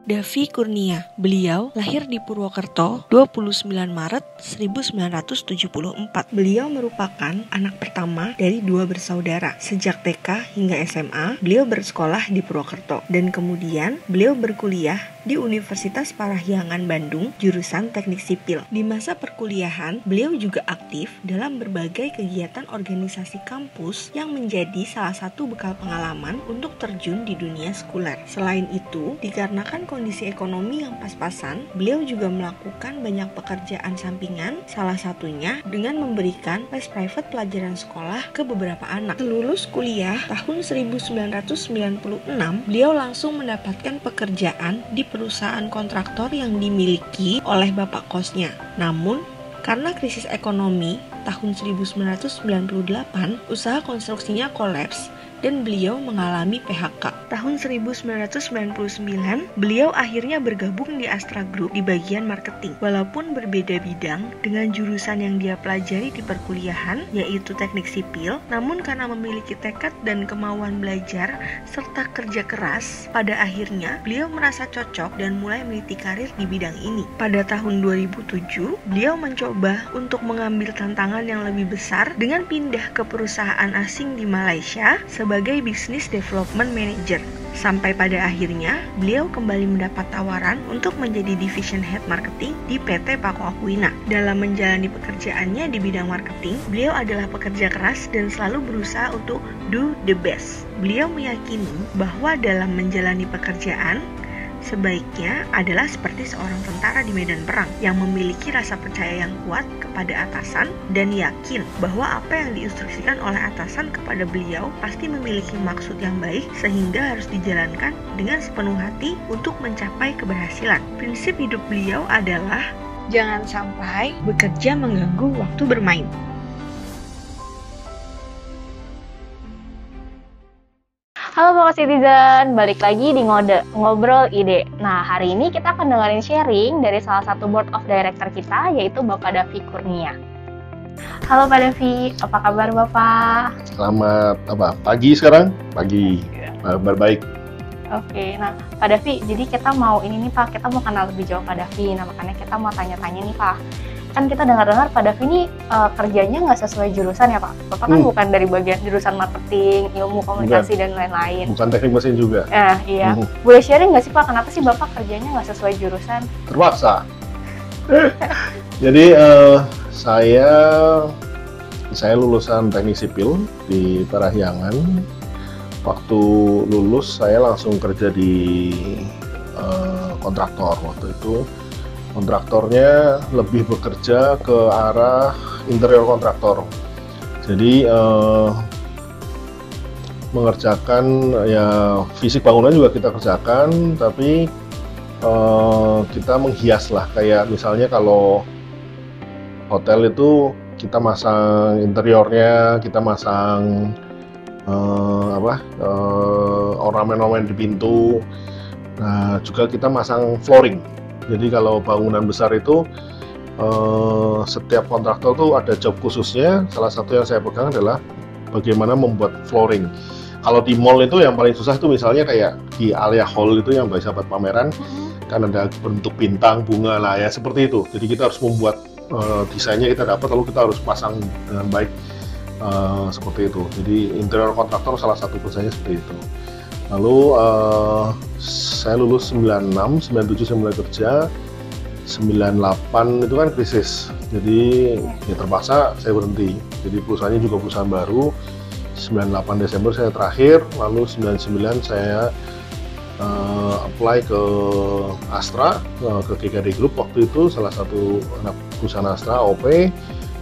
Davi Kurnia. Beliau lahir di Purwokerto 29 Maret 1974. Beliau merupakan anak pertama dari 2 bersaudara. Sejak TK hingga SMA, beliau bersekolah di Purwokerto dan kemudian beliau berkuliah di Universitas Parahyangan Bandung, jurusan Teknik Sipil. Di masa perkuliahan, beliau juga aktif dalam berbagai kegiatan organisasi kampus yang menjadi salah satu bekal pengalaman untuk terjun di dunia sekuler. Selain itu, dikarenakan kondisi ekonomi yang pas-pasan, beliau juga melakukan banyak pekerjaan sampingan, salah satunya dengan memberikan les private pelajaran sekolah ke beberapa anak. Lulus kuliah tahun 1996, beliau langsung mendapatkan pekerjaan di perusahaan kontraktor yang dimiliki oleh bapak kosnya. Namun, karena krisis ekonomi tahun 1998, usaha konstruksinya kolaps dan beliau mengalami PHK. Tahun 1999, beliau akhirnya bergabung di Astra Group di bagian marketing. Walaupun berbeda bidang dengan jurusan yang dia pelajari di perkuliahan, yaitu teknik sipil, namun karena memiliki tekad dan kemauan belajar serta kerja keras, pada akhirnya beliau merasa cocok dan mulai meniti karir di bidang ini. Pada tahun 2007, beliau mencoba untuk mengambil tantangan yang lebih besar dengan pindah ke perusahaan asing di Malaysia sebagai Business Development Manager. Sampai pada akhirnya, beliau kembali mendapat tawaran untuk menjadi Division Head Marketing di PT Paku Aquina. Dalam menjalani pekerjaannya di bidang marketing, beliau adalah pekerja keras dan selalu berusaha untuk do the best. Beliau meyakini bahwa dalam menjalani pekerjaan, sebaiknya adalah seperti seorang tentara di medan perang yang memiliki rasa percaya yang kuat kepada atasan dan yakin bahwa apa yang diinstruksikan oleh atasan kepada beliau pasti memiliki maksud yang baik sehingga harus dijalankan dengan sepenuh hati untuk mencapai keberhasilan. Prinsip hidup beliau adalah jangan sampai bekerja mengganggu waktu bermain. Halo Bapak Citizen, balik lagi di Ngobrol Ide. Nah, hari ini kita akan dengerin sharing dari salah satu board of director kita, yaitu Bapak Davi Kurnia. Halo Pak Davi, apa kabar Bapak? Selamat pagi sekarang? Pagi, kabar baik. Oke, nah Pak Davi, jadi kita mau kita mau kenal lebih jauh Pak Davi. Nah, makanya kita mau tanya-tanya nih Pak. Kan kita dengar-dengar Pak Davi ini kerjanya nggak sesuai jurusan ya Pak? Bapak kan bukan dari bagian jurusan marketing, ilmu komunikasi dan lain-lain. Bukan teknik mesin juga. Iya. Boleh sharing nggak sih Pak, kenapa sih Bapak kerjanya nggak sesuai jurusan? Terpaksa. Jadi saya lulusan teknik sipil di Parahyangan. Waktu lulus saya langsung kerja di kontraktor. Waktu itu kontraktornya lebih bekerja ke arah interior kontraktor. Jadi mengerjakan ya fisik bangunan juga kita kerjakan, tapi kita menghias lah, kayak misalnya kalau hotel itu kita masang interiornya, kita masang ornamen-ornamen di pintu. Nah, juga kita masang flooring. Jadi kalau bangunan besar itu setiap kontraktor tuh ada job khususnya. Salah satu yang saya pegang adalah bagaimana membuat flooring. Kalau di mall itu yang paling susah itu misalnya kayak di area hall itu yang biasa buat pameran, kan ada bentuk bintang, bunga lah ya, seperti itu. Jadi kita harus membuat desainnya kita dapat, lalu kita harus pasang dengan baik seperti itu. Jadi interior kontraktor salah satu kerjanya seperti itu. Lalu saya lulus 96, 97 saya mulai kerja, 98 itu kan krisis, jadi ya terpaksa saya berhenti. Jadi perusahaannya juga perusahaan baru. 98 Desember saya terakhir, lalu 99 saya apply ke Astra, ke GKD Group waktu itu, salah satu anak perusahaan Astra, OP,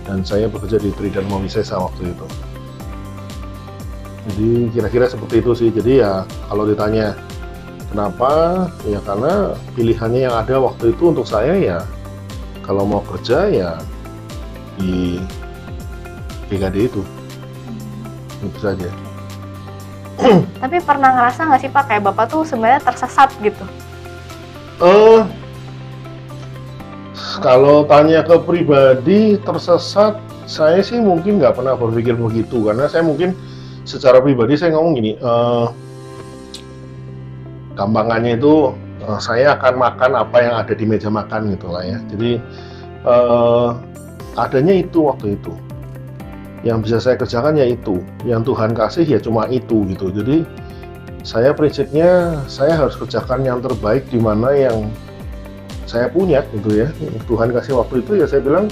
dan saya bekerja di Tridharma Wisesa waktu itu. Jadi kira-kira seperti itu sih. Jadi ya kalau ditanya kenapa, ya karena pilihannya yang ada waktu itu untuk saya ya kalau mau kerja ya di GKD itu saja. Tapi pernah ngerasa nggak sih Pak, kayak Bapak tuh sebenarnya tersesat gitu? Kalau tanya ke pribadi tersesat, saya sih mungkin nggak pernah berpikir begitu, karena saya mungkin secara pribadi saya ngomong gini, gampangannya itu saya akan makan apa yang ada di meja makan gitu lah ya. Jadi adanya itu waktu itu. Yang bisa saya kerjakan ya itu, yang Tuhan kasih ya cuma itu gitu. Jadi saya prinsipnya saya harus kerjakan yang terbaik di mana yang saya punya gitu ya. Tuhan kasih waktu itu ya saya bilang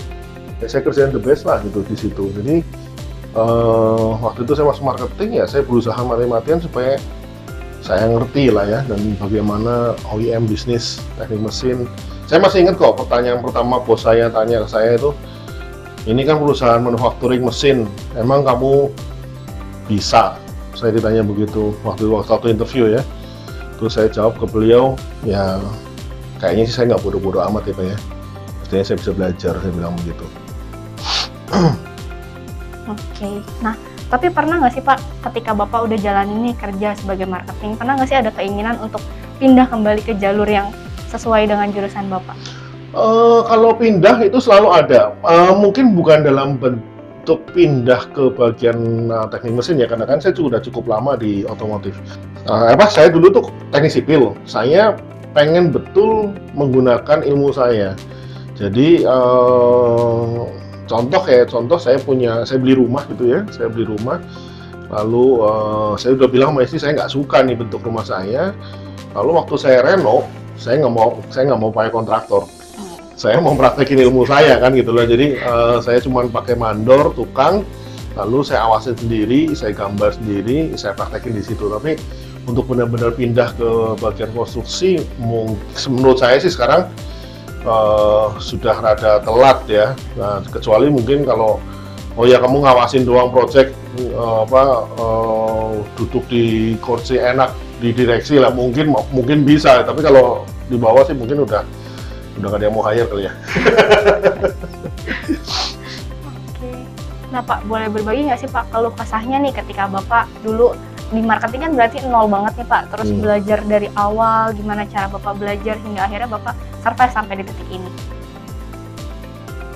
ya saya kerjain the best lah gitu di situ. Jadi waktu itu saya masuk marketing ya saya berusaha mati-matian supaya saya ngerti lah ya dan bagaimana OEM bisnis teknik mesin. Saya masih ingat kok pertanyaan pertama bos saya tanya ke saya itu, ini kan perusahaan manufacturing mesin, emang kamu bisa? Saya ditanya begitu waktu interview ya. Terus saya jawab ke beliau, ya kayaknya sih saya nggak bodoh-bodoh amat ya Pak ya. Pastinya saya bisa belajar, saya bilang begitu. Oke, nah tapi pernah nggak sih Pak, ketika Bapak udah jalan ini kerja sebagai marketing, pernah nggak sih ada keinginan untuk pindah kembali ke jalur yang sesuai dengan jurusan Bapak? Kalau pindah itu selalu ada. Mungkin bukan dalam bentuk pindah ke bagian teknik mesin ya, karena kan saya sudah cukup lama di otomotif. Saya dulu tuh teknik sipil. Saya pengen betul menggunakan ilmu saya. Jadi contoh saya beli rumah gitu ya, saya beli rumah, lalu saya udah bilang sama istri saya nggak suka nih bentuk rumah saya, lalu waktu saya reno, saya nggak mau pakai kontraktor, saya mau praktekin ilmu saya kan gitu loh, jadi saya cuma pakai mandor, tukang, lalu saya awasin sendiri, saya gambar sendiri, saya praktekin di situ. Tapi untuk benar-benar pindah ke bagian konstruksi, menurut saya sih sekarang sudah rada telat ya. Nah, kecuali mungkin kalau kamu ngawasin doang project duduk di kursi enak di direksi lah, mungkin bisa, tapi kalau di bawah sih mungkin udah gak ada yang mau hire kali ya. Oke. Nah Pak, boleh berbagi nggak sih Pak kalau kesahnya nih ketika Bapak dulu di marketing kan berarti nol banget nih Pak, terus belajar dari awal, gimana cara Bapak belajar hingga akhirnya Bapak survive sampai di titik ini?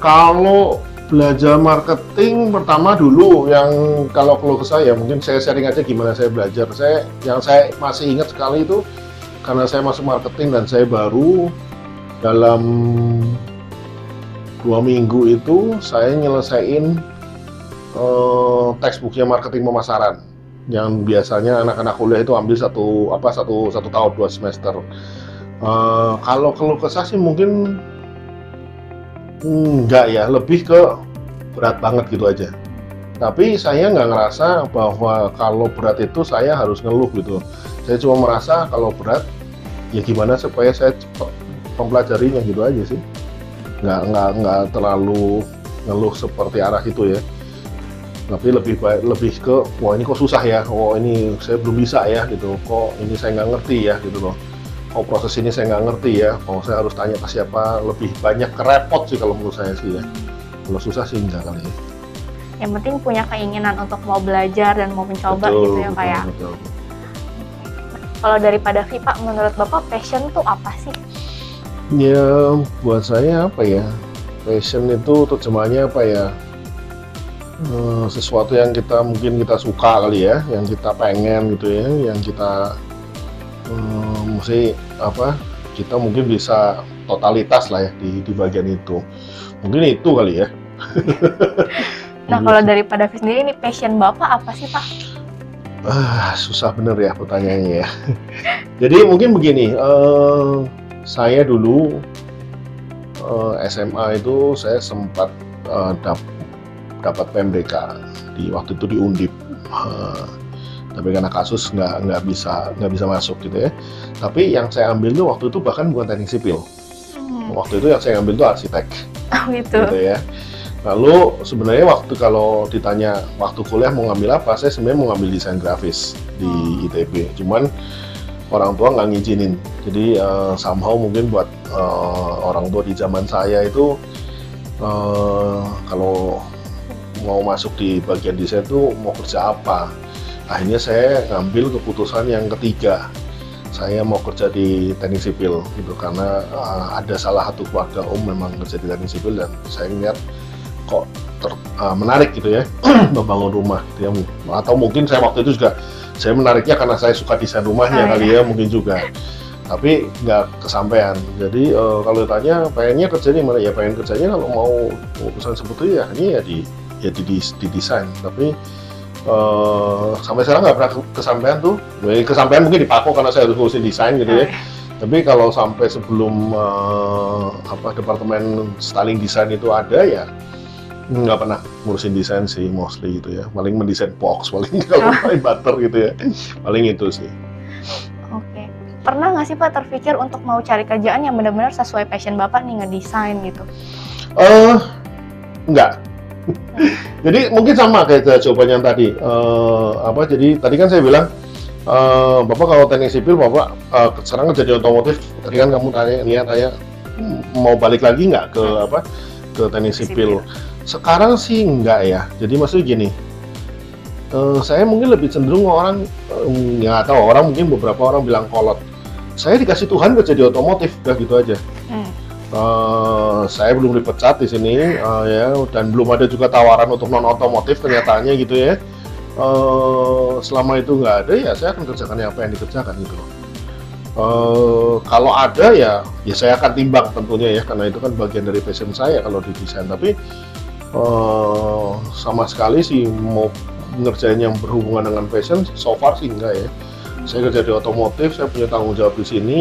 Kalau belajar marketing pertama dulu, yang kalau kesah ya mungkin saya sharing aja gimana saya belajar. Yang saya masih ingat sekali itu karena saya masuk marketing dan saya baru dalam 2 minggu itu saya nyelesain textbooknya marketing pemasaran yang biasanya anak-anak kuliah itu ambil satu tahun 2 semester. Kalau keluh kesah sih mungkin enggak ya, lebih ke berat banget gitu aja. Tapi saya nggak ngerasa bahwa kalau berat itu saya harus ngeluh gitu. Saya cuma merasa kalau berat ya gimana supaya saya cepat mempelajarinya gitu aja sih. Nggak terlalu ngeluh seperti arah itu ya. Tapi lebih ke wah ini kok susah ya, ini saya belum bisa ya gitu, kok ini saya nggak ngerti ya gitu loh, kok proses ini saya nggak ngerti ya, saya harus tanya ke siapa, lebih banyak kerepot sih kalau menurut saya sih ya. Kalau susah sih enggak kali ya. Yang penting punya keinginan untuk mau belajar dan mau mencoba gitu ya Pak ya. Betul. Kalau daripada Davi Pak, menurut Bapak passion tuh apa sih? Ya buat saya apa ya, passion itu terjemahnya apa ya, sesuatu yang mungkin kita suka kali ya, yang kita pengen gitu ya, yang kita kita mungkin bisa totalitas lah ya di bagian itu, mungkin itu kali ya. Nah kalau dari Pak Davi sendiri ini passion Bapak apa sih Pak? Susah bener ya pertanyaannya ya. Jadi mungkin begini, saya dulu SMA itu saya sempat dapat PMDK waktu itu di Undip, tapi karena kasus nggak bisa masuk gitu ya. Tapi yang saya ambil tuh waktu itu bahkan bukan teknik sipil. Waktu itu yang saya ambil tuh arsitek. Gitu ya. Lalu sebenarnya kalau ditanya waktu kuliah mau ngambil apa, saya sebenarnya mau ngambil desain grafis di ITB. Cuman orang tua nggak ngizinin. Jadi somehow mungkin buat orang tua di zaman saya itu kalau mau masuk di bagian desain tuh mau kerja apa. Akhirnya saya ngambil keputusan yang ketiga. Saya mau kerja di teknik sipil gitu karena ada salah satu keluarga memang kerja di teknik sipil dan saya lihat kok menarik gitu ya membangun rumah gitu ya. Atau mungkin saya waktu itu juga saya menariknya karena saya suka desain rumahnya kali ya mungkin juga. tapi nggak kesampaian. Jadi kalau ditanya pengennya kerja di mana, ya pengen kerjanya kalau mau urusan seperti ya ini ya di desain. Tapi sampai sekarang nggak pernah kesampaian tuh. Kesampaian mungkin di Pako karena saya harus ngurusin desain gitu ya. Tapi kalau sampai sebelum departemen styling desain itu ada ya nggak pernah ngurusin desain sih mostly gitu ya. Paling mendesain box, paling kalau paling butter gitu ya. Paling itu sih. Oke. Pernah nggak sih Pak terpikir untuk mau cari kerjaan yang benar-benar sesuai passion Bapak nih ngedesain gitu? Enggak. Jadi mungkin sama kayak jawabannya yang tadi. Jadi tadi kan saya bilang Bapak kalau teknik sipil, Bapak sekarang jadi otomotif. Tadi kan kamu tanya mau balik lagi nggak ke teknik sipil. Sekarang sih enggak ya. Jadi maksudnya gini, saya mungkin lebih cenderung orang nggak tahu, orang mungkin beberapa orang bilang kolot. Saya dikasih Tuhan kerja di otomotif, udah gitu aja. Saya belum dipecat di sini ya, dan belum ada juga tawaran untuk non otomotif kenyataannya gitu ya. Selama itu nggak ada ya saya akan kerjakan apa yang dikerjakan gitu. Kalau ada ya saya akan timbang tentunya ya, karena itu kan bagian dari passion saya kalau di desain. Tapi sama sekali sih mau ngerjain yang berhubungan dengan passion so far sih enggak ya. Saya kerja di otomotif, saya punya tanggung jawab di sini.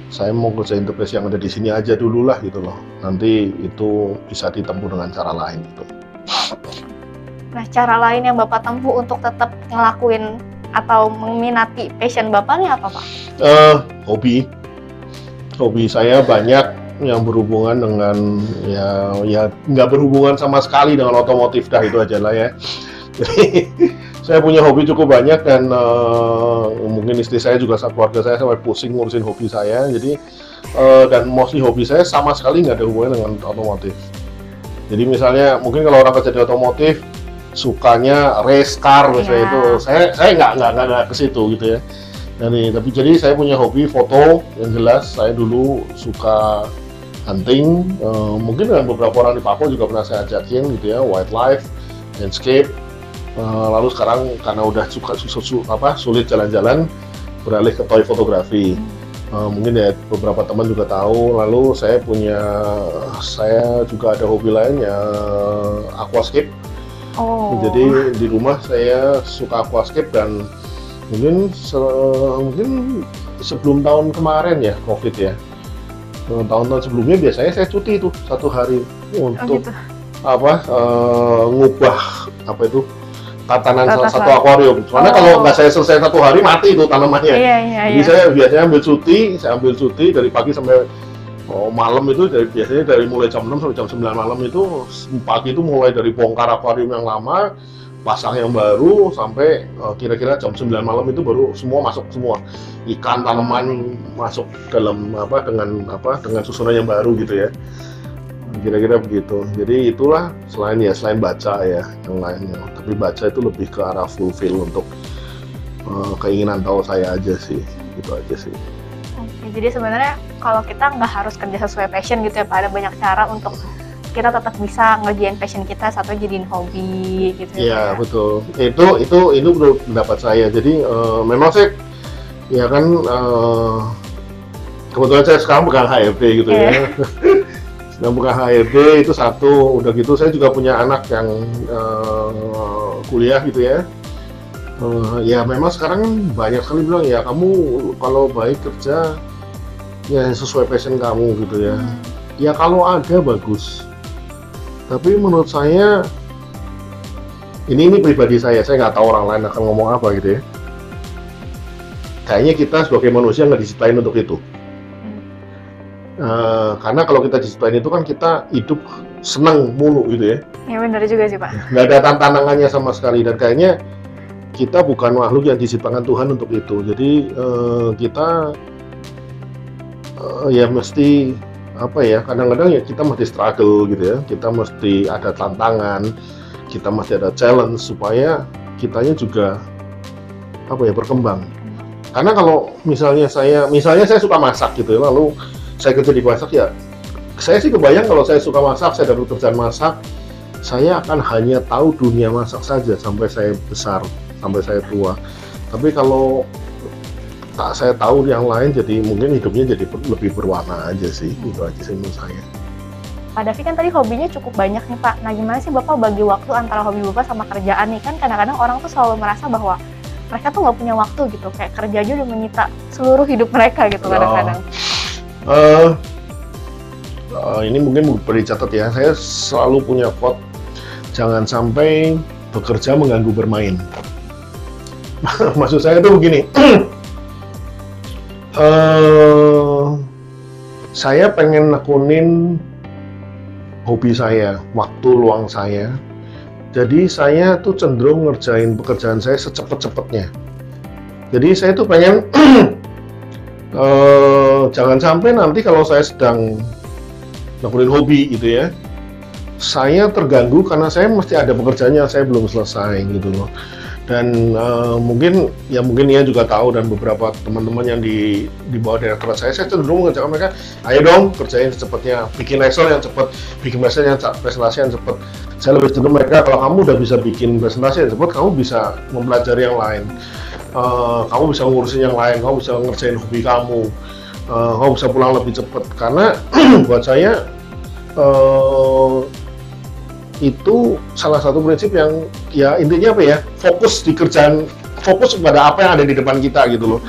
Saya mau kerja interface yang ada di sini aja dulu lah gitu loh. Nanti itu bisa ditempuh dengan cara lain gitu. Nah, cara lain yang Bapak tempuh untuk tetap ngelakuin atau meminati passion Bapak nih apa Pak? Hobi. Hobi saya banyak yang berhubungan dengan ya nggak berhubungan sama sekali dengan otomotif, dah itu aja lah ya. Jadi saya punya hobi cukup banyak dan mungkin istri saya juga, keluarga saya sampai pusing ngurusin hobi saya. Jadi dan mostly hobi saya sama sekali nggak ada hubungan dengan otomotif. Jadi misalnya mungkin kalau orang kerja di otomotif sukanya race car misalnya itu, saya nggak ke situ gitu ya. Tapi jadi saya punya hobi foto yang jelas. Saya dulu suka hunting, mungkin dengan beberapa orang di Papua juga pernah saya ajakin gitu ya, wildlife, landscape. Lalu sekarang karena udah sulit jalan-jalan, beralih ke toy fotografi. Mungkin ya beberapa teman juga tahu. Lalu saya juga ada hobi lain ya, aquascape. Jadi di rumah saya suka aquascape dan mungkin sebelum tahun kemarin ya COVID ya, tahun-tahun sebelumnya biasanya saya cuti itu 1 hari untuk gitu. Ngubah tatanan satu akuarium. Soalnya kalau nggak saya selesai 1 hari mati itu tanamannya. Jadi saya biasanya ambil cuti dari pagi sampai malam itu, biasanya dari mulai jam 6 sampai jam 9 malam itu. Pagi itu mulai dari bongkar akuarium yang lama, pasang yang baru, sampai kira-kira jam 9 malam itu baru semua masuk semua. Ikan, tanaman masuk dalam dengan susunan yang baru gitu ya. Kira-kira begitu. Jadi itulah selain baca ya yang lainnya. Tapi baca itu lebih ke arah fulfill untuk keinginan tahu saya aja sih. Itu aja sih. Oke, jadi sebenarnya kalau kita nggak harus kerja sesuai passion gitu ya Pak, ada banyak cara untuk kita tetap bisa ngerjain passion kita satu jadiin hobi gitu ya. Iya betul. Itu menurut pendapat saya. Jadi memang saya ya kan kebetulan saya sekarang pegang HRD gitu ya. Sedang buka HRD itu satu, udah gitu saya juga punya anak yang kuliah gitu ya. Ya memang sekarang banyak sekali bilang ya kamu kalau baik kerja ya sesuai passion kamu gitu ya. Ya kalau ada bagus. Tapi menurut saya ini pribadi saya nggak tahu orang lain akan ngomong apa gitu ya. Kayaknya kita sebagai manusia nggak diciptain untuk itu. Karena kalau kita diciptain itu kan kita hidup senang mulu gitu ya. Ya benar juga sih Pak. Nggak ada tantangannya sama sekali, dan kayaknya kita bukan makhluk yang diciptakan Tuhan untuk itu. Jadi kita ya mesti kadang-kadang ya kita mesti struggle gitu ya. Kita mesti ada tantangan, kita mesti ada challenge supaya kitanya juga berkembang. Karena kalau misalnya saya suka masak gitu ya, lalu saya kerja di masak ya, saya sih kebayang kalau saya suka masak, saya dapat pekerjaan masak, saya akan hanya tahu dunia masak saja sampai saya besar, sampai saya tua. Tapi kalau saya tahu yang lain, jadi mungkin hidupnya jadi lebih berwarna aja sih. Itu aja sih menurut saya. Pak Davi kan tadi hobinya cukup banyak nih Pak. Nah gimana sih Bapak bagi waktu antara hobi Bapak sama kerjaan nih? Kan kadang-kadang orang tuh selalu merasa bahwa mereka tuh nggak punya waktu gitu, kayak kerja aja udah menyita seluruh hidup mereka gitu kadang-kadang. Ini mungkin perlu dicatat ya, saya selalu punya quote, jangan sampai bekerja mengganggu bermain. Maksud saya itu begini, saya pengen nekunin hobi saya, waktu luang saya. Jadi saya tuh cenderung ngerjain pekerjaan saya secepat-cepatnya. Jadi saya tuh pengen jangan sampai nanti kalau saya sedang nekunin hobi gitu ya, saya terganggu karena saya mesti ada pekerjaannya saya belum selesai gitu loh. Dan mungkin Nia juga tahu, dan beberapa teman-teman yang di bawah direktorat saya cenderung mengerjakan mereka, ayo dong kerjain secepatnya, bikin Excel yang cepat, bikin presentasi yang cepat. Saya lebih cenderung mereka, kalau kamu udah bisa bikin presentasi yang cepat, kamu bisa mempelajari yang lain, kamu bisa ngurusin yang lain, kamu bisa ngerjain hobi kamu, kamu bisa pulang lebih cepat. Karena buat saya itu salah satu prinsip yang ya intinya apa ya, fokus di kerjaan, fokus pada apa yang ada di depan kita gitu loh.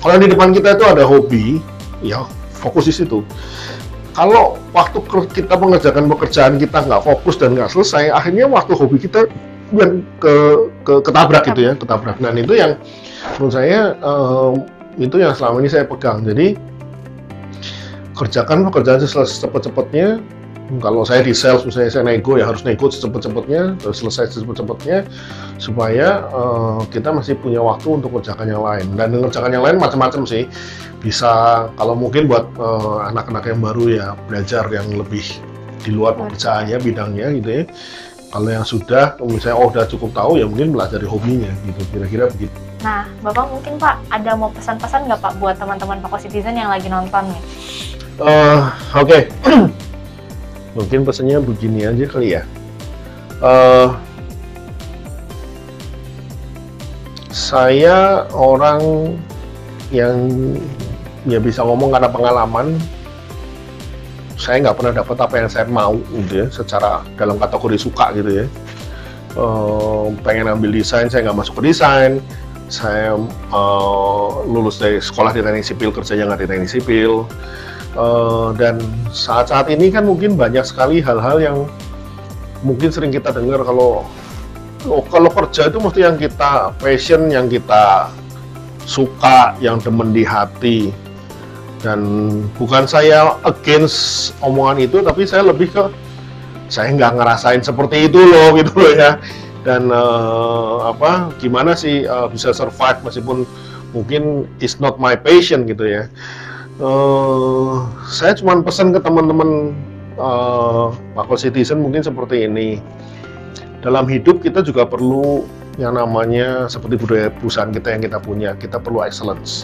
Kalau di depan kita itu ada hobi, ya fokus di situ. Kalau waktu kita mengerjakan pekerjaan kita nggak fokus dan nggak selesai, akhirnya waktu hobi kita ketabrak gitu ya, ketabrak. Dan itu yang menurut saya itu yang selama ini saya pegang. Jadi kerjakan pekerjaan secepat-cepatnya. Kalau saya di sales, misalnya saya nego, ya harus nego secepat-cepatnya, selesai secepat-cepatnya, supaya kita masih punya waktu untuk mengerjakan yang lain. Dan mengerjakan yang lain macam-macam sih. Bisa, kalau mungkin buat anak-anak yang baru ya, belajar yang lebih di luar pekerjaannya, bidangnya gitu ya. Kalau yang sudah, misalnya udah cukup tahu, ya mungkin belajar dari hobinya gitu, kira-kira begitu. Nah, Bapak mungkin Pak, ada mau pesan-pesan nggak Pak buat teman-teman Pako Citizen yang lagi nonton nih? Oke. Mungkin pesannya begini aja kali ya. Saya orang yang ya bisa ngomong karena pengalaman. Saya nggak pernah dapat apa yang saya mau gitu ya, secara dalam kategori suka gitu ya. Pengen ambil desain, saya nggak masuk ke desain. Saya lulus dari sekolah di teknik sipil, kerjanya nggak di teknik sipil. Dan saat-saat ini kan mungkin banyak sekali hal-hal yang mungkin sering kita dengar, kalau kerja itu mesti yang kita passion, yang kita suka, yang demen di hati. Dan bukan saya against omongan itu, tapi saya lebih ke saya nggak ngerasain seperti itu loh gitu loh ya. Dan gimana sih bisa survive meskipun mungkin it's not my passion gitu ya. Saya cuma pesan ke teman-teman Pako Citizen mungkin seperti ini. Dalam hidup kita juga perlu yang namanya seperti budaya perusahaan kita yang kita punya. Kita perlu excellence.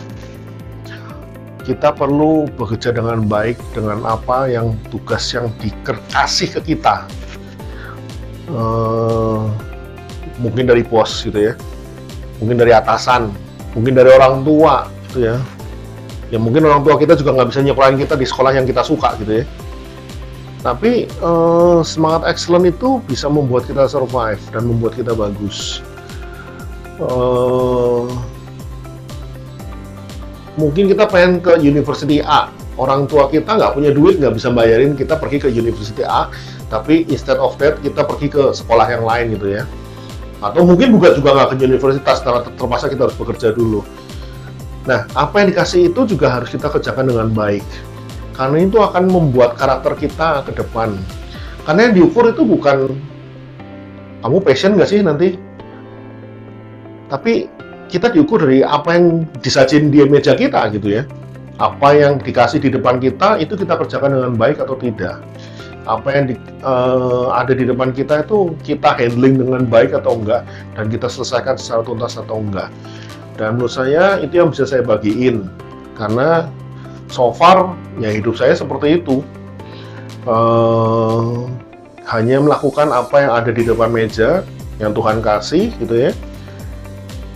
Kita perlu bekerja dengan baik dengan apa yang tugas yang dikasih ke kita. Mungkin dari bos gitu ya, mungkin dari atasan, mungkin dari orang tua gitu ya. Ya mungkin orang tua kita juga nggak bisa nyekolahin kita di sekolah yang kita suka gitu ya. Tapi semangat excellent itu bisa membuat kita survive dan membuat kita bagus. Mungkin kita pengen ke university A, orang tua kita nggak punya duit, nggak bisa bayarin kita pergi ke university A, tapi instead of that kita pergi ke sekolah yang lain gitu ya. Atau mungkin juga nggak ke universitas, karena terpaksa kita harus bekerja dulu. Nah, apa yang dikasih itu juga harus kita kerjakan dengan baik. Karena itu akan membuat karakter kita ke depan. Karena yang diukur itu bukan kamu passion nggak sih nanti, tapi kita diukur dari apa yang disajin di meja kita gitu ya. Apa yang dikasih di depan kita itu kita kerjakan dengan baik atau tidak. Apa yang ada di depan kita itu kita handling dengan baik atau enggak, dan kita selesaikan secara tuntas atau enggak. Dan menurut saya itu yang bisa saya bagiin, karena so far ya hidup saya seperti itu, hanya melakukan apa yang ada di depan meja yang Tuhan kasih gitu ya,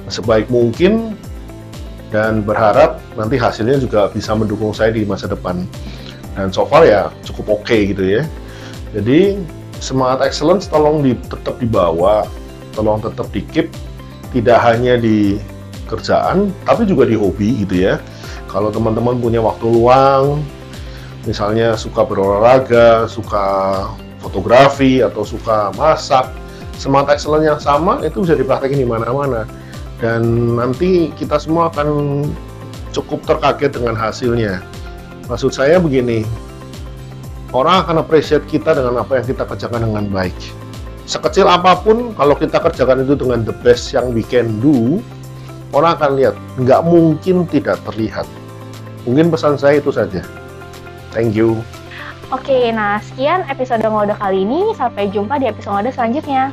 sebaik mungkin, dan berharap nanti hasilnya juga bisa mendukung saya di masa depan. Dan so far ya cukup oke gitu ya. Jadi semangat excellence tolong tetap dibawa, tolong tetap di-keep, tidak hanya di kerjaan, tapi juga di hobi gitu ya. Kalau teman-teman punya waktu luang, misalnya suka berolahraga, suka fotografi, atau suka masak, semangat excellence yang sama itu bisa dipraktekin di mana-mana. Dan nanti kita semua akan cukup terkaget dengan hasilnya. Maksud saya begini, orang akan appreciate kita dengan apa yang kita kerjakan dengan baik. Sekecil apapun, kalau kita kerjakan itu dengan the best yang we can do, orang akan lihat, nggak mungkin tidak terlihat. Mungkin pesan saya itu saja. Thank you. Oke, nah sekian episode Ngode kali ini. Sampai jumpa di episode selanjutnya.